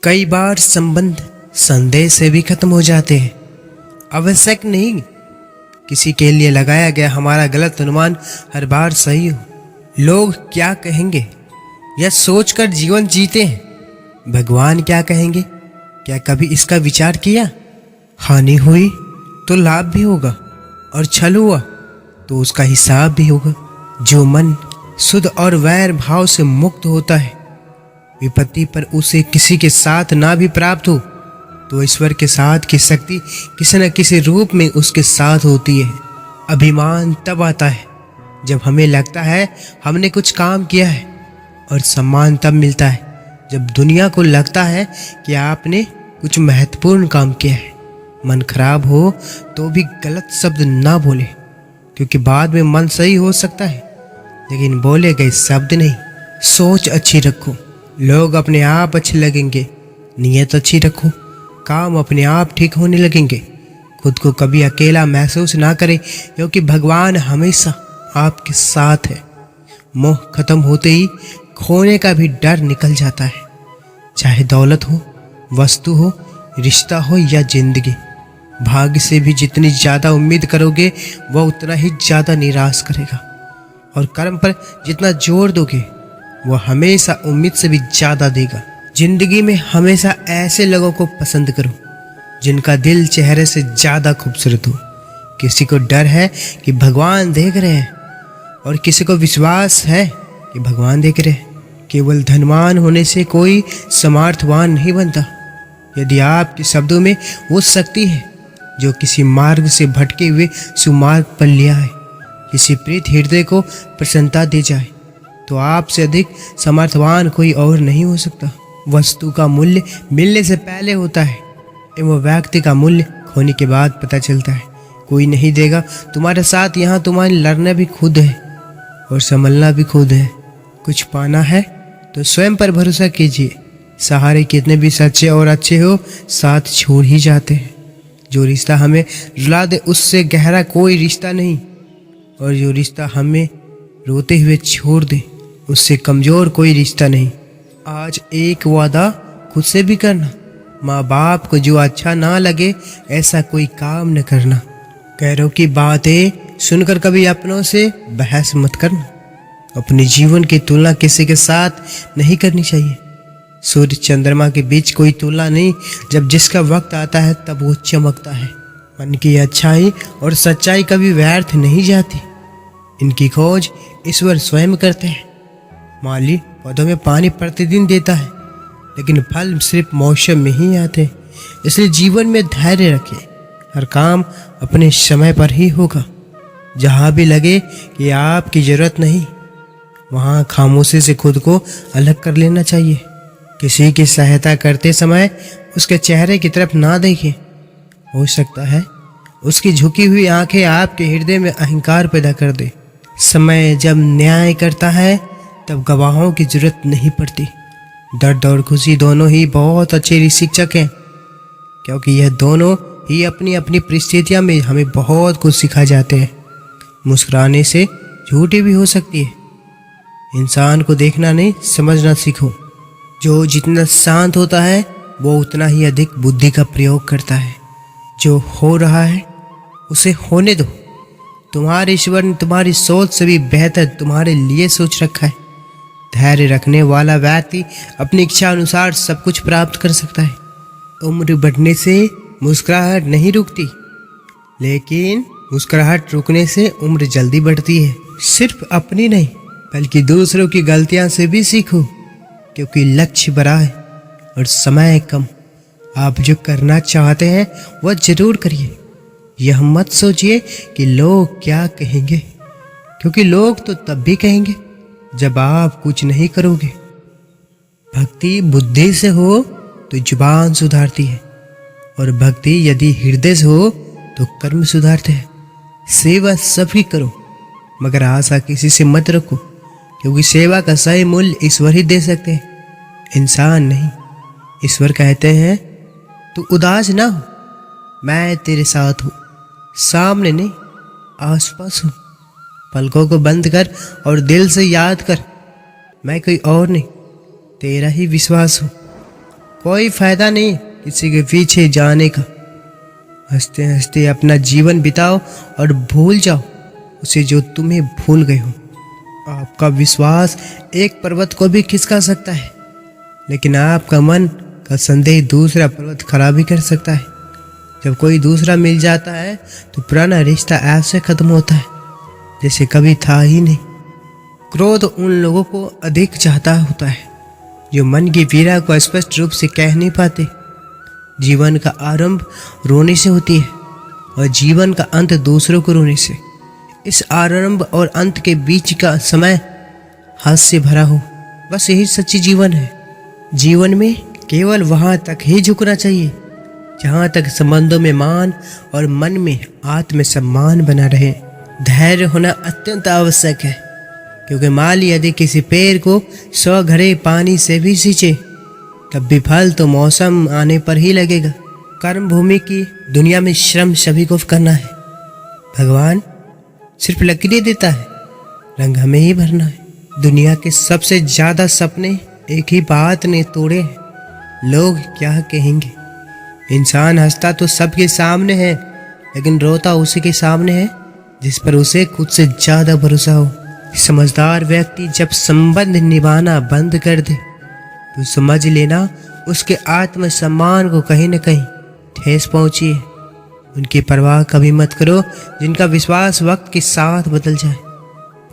कई बार संबंध संदेह से भी खत्म हो जाते हैं। आवश्यक नहीं किसी के लिए लगाया गया हमारा गलत अनुमान हर बार सही हो। लोग क्या कहेंगे यह सोचकर जीवन जीते हैं। भगवान क्या कहेंगे, क्या कभी इसका विचार किया? हानि हुई तो लाभ भी होगा और छल हुआ तो उसका हिसाब भी होगा। जो मन शुद्ध और वैर भाव से मुक्त होता है, विपत्ति पर उसे किसी के साथ ना भी प्राप्त हो तो ईश्वर के साथ की शक्ति किसी न किसी रूप में उसके साथ होती है। अभिमान तब आता है जब हमें लगता है हमने कुछ काम किया है, और सम्मान तब मिलता है जब दुनिया को लगता है कि आपने कुछ महत्वपूर्ण काम किया है। मन खराब हो तो भी गलत शब्द ना बोले, क्योंकि बाद में मन सही हो सकता है लेकिन बोले गए शब्द नहीं। सोच अच्छी रखो, लोग अपने आप अच्छे लगेंगे। नीयत अच्छी रखो, काम अपने आप ठीक होने लगेंगे। खुद को कभी अकेला महसूस ना करें, क्योंकि भगवान हमेशा आपके साथ है। मोह खत्म होते ही खोने का भी डर निकल जाता है। चाहे दौलत हो, वस्तु हो, रिश्ता हो या जिंदगी। भाग्य से भी जितनी ज़्यादा उम्मीद करोगे वह उतना ही ज़्यादा निराश करेगा, और कर्म पर जितना जोर दोगे वह हमेशा उम्मीद से भी ज़्यादा देगा। जिंदगी में हमेशा ऐसे लोगों को पसंद करो जिनका दिल चेहरे से ज़्यादा खूबसूरत हो। किसी को डर है कि भगवान देख रहे हैं, और किसी को विश्वास है कि भगवान देख रहे हैं। केवल धनवान होने से कोई समर्थवान नहीं बनता। यदि आपके शब्दों में वो शक्ति है जो किसी मार्ग से भटके हुए सुमार्ग पर लिया है, किसी प्रीत हृदय को प्रसन्नता दे जाए, तो आपसे अधिक समर्थवान कोई और नहीं हो सकता। वस्तु का मूल्य मिलने से पहले होता है एवं व्यक्ति का मूल्य खोने के बाद पता चलता है। कोई नहीं देगा तुम्हारे साथ, यहाँ तुम्हारी लड़ना भी खुद है और संभलना भी खुद है। कुछ पाना है तो स्वयं पर भरोसा कीजिए। सहारे कितने भी सच्चे और अच्छे हो, साथ छोड़ ही जाते हैं। जो रिश्ता हमें रुला दे उससे गहरा कोई रिश्ता नहीं, और जो रिश्ता हमें रोते हुए छोड़ दे उससे कमज़ोर कोई रिश्ता नहीं। आज एक वादा खुद से भी करना, माँ बाप को जो अच्छा ना लगे ऐसा कोई काम न करना। गैरों की बातें सुनकर कभी अपनों से बहस मत करना। अपने जीवन की तुलना किसी के साथ नहीं करनी चाहिए। सूर्य चंद्रमा के बीच कोई तुलना नहीं, जब जिसका वक्त आता है तब वो चमकता है। मन की अच्छाई और सच्चाई कभी व्यर्थ नहीं जाती, इनकी खोज ईश्वर स्वयं करते हैं। माली पौधों में पानी प्रतिदिन देता है, लेकिन फल सिर्फ मौसम में ही आते हैं। इसलिए जीवन में धैर्य रखें, हर काम अपने समय पर ही होगा। जहाँ भी लगे कि आपकी ज़रूरत नहीं, वहाँ खामोशी से खुद को अलग कर लेना चाहिए। किसी की सहायता करते समय उसके चेहरे की तरफ ना देखें। हो सकता है उसकी झुकी हुई आंखें आपके हृदय में अहंकार पैदा कर दे। समय जब न्याय करता है तब गवाहों की जरूरत नहीं पड़ती। दर्द और खुशी दोनों ही बहुत अच्छे शिक्षक हैं, क्योंकि यह दोनों ही अपनी अपनी परिस्थितियों में हमें बहुत कुछ सिखा जाते हैं। मुस्कुराने से झूठी भी हो सकती है। इंसान को देखना नहीं, समझना सीखो। जो जितना शांत होता है वो उतना ही अधिक बुद्धि का प्रयोग करता है। जो हो रहा है उसे होने दो। तुम्हारे ईश्वर ने तुम्हारी सोच से भी बेहतर तुम्हारे लिए सोच रखा है। धैर्य रखने वाला व्यक्ति अपनी इच्छा अनुसार सब कुछ प्राप्त कर सकता है। उम्र बढ़ने से मुस्कुराहट नहीं रुकती, लेकिन मुस्कुराहट रुकने से उम्र जल्दी बढ़ती है। सिर्फ अपनी नहीं बल्कि दूसरों की गलतियां से भी सीखो, क्योंकि लक्ष्य बड़ा है और समय कम। आप जो करना चाहते हैं वह जरूर करिए। यह मत सोचिए कि लोग क्या कहेंगे, क्योंकि लोग तो तब भी कहेंगे जब आप कुछ नहीं करोगे। भक्ति बुद्धि से हो तो जुबान सुधारती है, और भक्ति यदि हृदय से हो तो कर्म सुधारते हैं। सेवा सभी करो, मगर आशा किसी से मत रखो, क्योंकि सेवा का सही मूल्य ईश्वर ही दे सकते हैं, इंसान नहीं। ईश्वर कहते हैं तू उदास ना हो, मैं तेरे साथ हूँ। सामने नहीं, आसपास हूँ। पलकों को बंद कर और दिल से याद कर, मैं कोई और नहीं, तेरा ही विश्वास हूँ। कोई फायदा नहीं किसी के पीछे जाने का। हंसते हंसते अपना जीवन बिताओ और भूल जाओ उसे जो तुम्हें भूल गए हो। आपका विश्वास एक पर्वत को भी खिसका सकता है, लेकिन आपका मन का संदेह दूसरा पर्वत खड़ा भी कर सकता है। जब कोई दूसरा मिल जाता है तो पुराना रिश्ता ऐसे खत्म होता है जैसे कभी था ही नहीं। क्रोध उन लोगों को अधिक चाहता होता है जो मन की पीड़ा को स्पष्ट रूप से कह नहीं पाते। जीवन का आरंभ रोने से होती है और जीवन का अंत दूसरों को रोने से। इस आरंभ और अंत के बीच का समय हास्य से भरा हो, बस यही सच्ची जीवन है। जीवन में केवल वहाँ तक ही झुकना चाहिए जहाँ तक संबंधों में मान और मन में आत्मसम्मान बना रहे। धैर्य होना अत्यंत आवश्यक है, क्योंकि माली यदि किसी पेड़ को 100 घड़े पानी से भी सींचे तब भी फल तो मौसम आने पर ही लगेगा। कर्म भूमि की दुनिया में श्रम सभी को करना है। भगवान सिर्फ लकीरें देता है, रंग हमें ही भरना है। दुनिया के सबसे ज्यादा सपने एक ही बात ने तोड़े हैं, लोग क्या कहेंगे। इंसान हंसता तो सबके सामने है, लेकिन रोता उसी के सामने है जिस पर उसे खुद से ज्यादा भरोसा हो। समझदार व्यक्ति जब संबंध निभाना बंद कर दे तो समझ लेना उसके आत्मसम्मान को कहीं न कहीं ठेस पहुंची है। उनकी परवाह कभी मत करो जिनका विश्वास वक्त के साथ बदल जाए।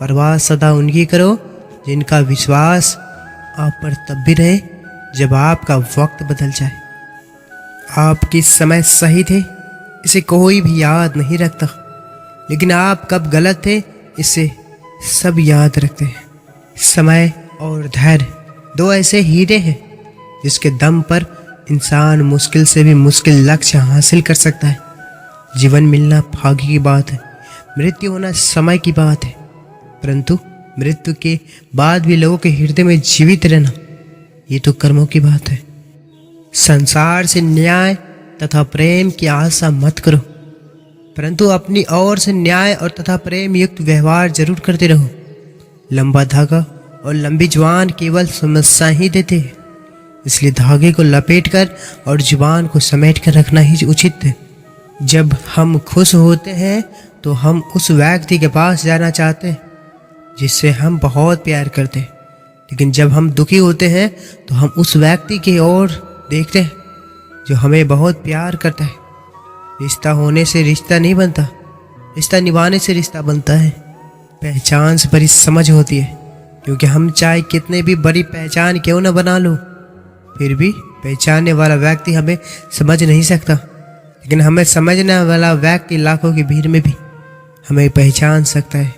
परवाह सदा उनकी करो जिनका विश्वास आप पर तब भी रहे जब आपका वक्त बदल जाए। आप किस समय सही थे इसे कोई भी याद नहीं रखता, लेकिन आप कब गलत थे इसे सब याद रखते हैं। समय और धैर्य 2 ऐसे हीरे हैं जिसके दम पर इंसान मुश्किल से भी मुश्किल लक्ष्य हासिल कर सकता है। जीवन मिलना भाग्य की बात है, मृत्यु होना समय की बात है, परंतु मृत्यु के बाद भी लोगों के हृदय में जीवित रहना ये तो कर्मों की बात है। संसार से न्याय तथा प्रेम की आशा मत करो, परंतु अपनी ओर से न्याय और तथा प्रेम युक्त व्यवहार जरूर करते रहो। लंबा धागा और लंबी जुबान केवल समस्या ही देते हैं, इसलिए धागे को लपेट कर और जुबान को समेट कर रखना ही उचित है। जब हम खुश होते हैं तो हम उस व्यक्ति के पास जाना चाहते हैं जिससे हम बहुत प्यार करते हैं, लेकिन जब हम दुखी होते हैं तो हम उस व्यक्ति की ओर देखते हैं जो हमें बहुत प्यार करता है। रिश्ता होने से रिश्ता नहीं बनता, रिश्ता निभाने से रिश्ता बनता है। पहचान से बड़ी समझ होती है, क्योंकि हम चाहे कितने भी बड़ी पहचान क्यों न बना लो, फिर भी पहचानने वाला व्यक्ति हमें समझ नहीं सकता, लेकिन हमें समझने वाला व्यक्ति लाखों की भीड़ में भी हमें पहचान सकता है।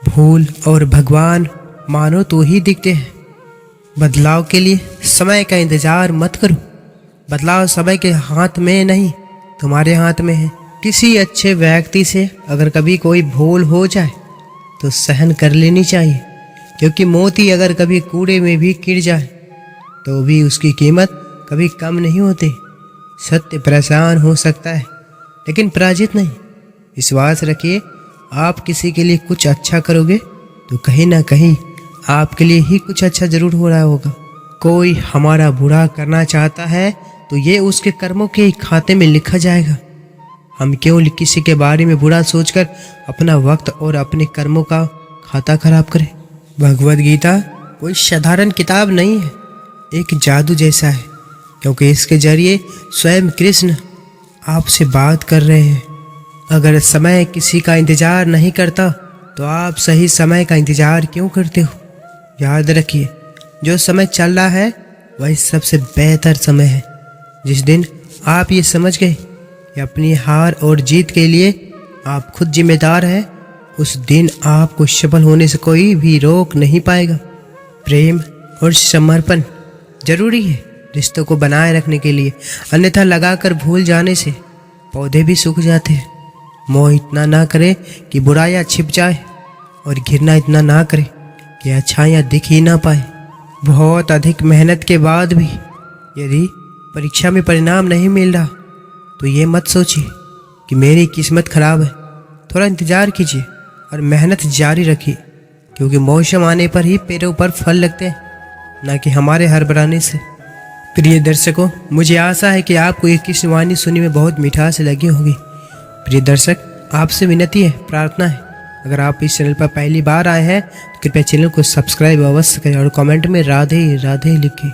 भूल और भगवान मानो तो ही दिखते हैं। बदलाव के लिए समय का इंतजार मत करो, बदलाव समय के हाथ में नहीं तुम्हारे हाथ में है। किसी अच्छे व्यक्ति से अगर कभी कोई भूल हो जाए तो सहन कर लेनी चाहिए, क्योंकि मोती अगर कभी कूड़े में भी गिर जाए तो भी उसकी कीमत कभी कम नहीं होती। सत्य परेशान हो सकता है लेकिन पराजित नहीं। विश्वास रखिए, आप किसी के लिए कुछ अच्छा करोगे तो कहीं ना कहीं आपके लिए ही कुछ अच्छा जरूर हो रहा होगा। कोई हमारा बुरा करना चाहता है तो ये उसके कर्मों के खाते में लिखा जाएगा। हम क्यों किसी के बारे में बुरा सोचकर अपना वक्त और अपने कर्मों का खाता खराब करें। भगवद गीता कोई साधारण किताब नहीं है, एक जादू जैसा है, क्योंकि इसके जरिए स्वयं कृष्ण आपसे बात कर रहे हैं। अगर समय किसी का इंतजार नहीं करता तो आप सही समय का इंतजार क्यों करते हो। याद रखिए, जो समय चल रहा है वही सबसे बेहतर समय है। जिस दिन आप ये समझ गए कि अपनी हार और जीत के लिए आप खुद जिम्मेदार हैं, उस दिन आपको सफल होने से कोई भी रोक नहीं पाएगा। प्रेम और समर्पण जरूरी है रिश्तों को बनाए रखने के लिए, अन्यथा लगाकर भूल जाने से पौधे भी सूख जाते हैं। मोह इतना ना करे कि बुराइयां छिप जाए, और घिरना इतना ना करे कि अच्छाइयाँ दिख ही ना पाए। बहुत अधिक मेहनत के बाद भी यदि परीक्षा में परिणाम नहीं मिल रहा तो ये मत सोचिए कि मेरी किस्मत खराब है। थोड़ा इंतज़ार कीजिए और मेहनत जारी रखिए, क्योंकि मौसम आने पर ही पेड़ों पर फल लगते हैं, ना कि हमारे हड़बड़ाने से। प्रिय दर्शकों, मुझे आशा है कि आपको ये कृष्णवाणी सुनने में बहुत मिठास लगी होगी। प्रिय दर्शक, आपसे विनती है, प्रार्थना है, अगर आप इस चैनल पर पहली बार आए हैं तो कृपया चैनल को सब्सक्राइब अवश्य करें और कमेंट में राधे राधे लिखें।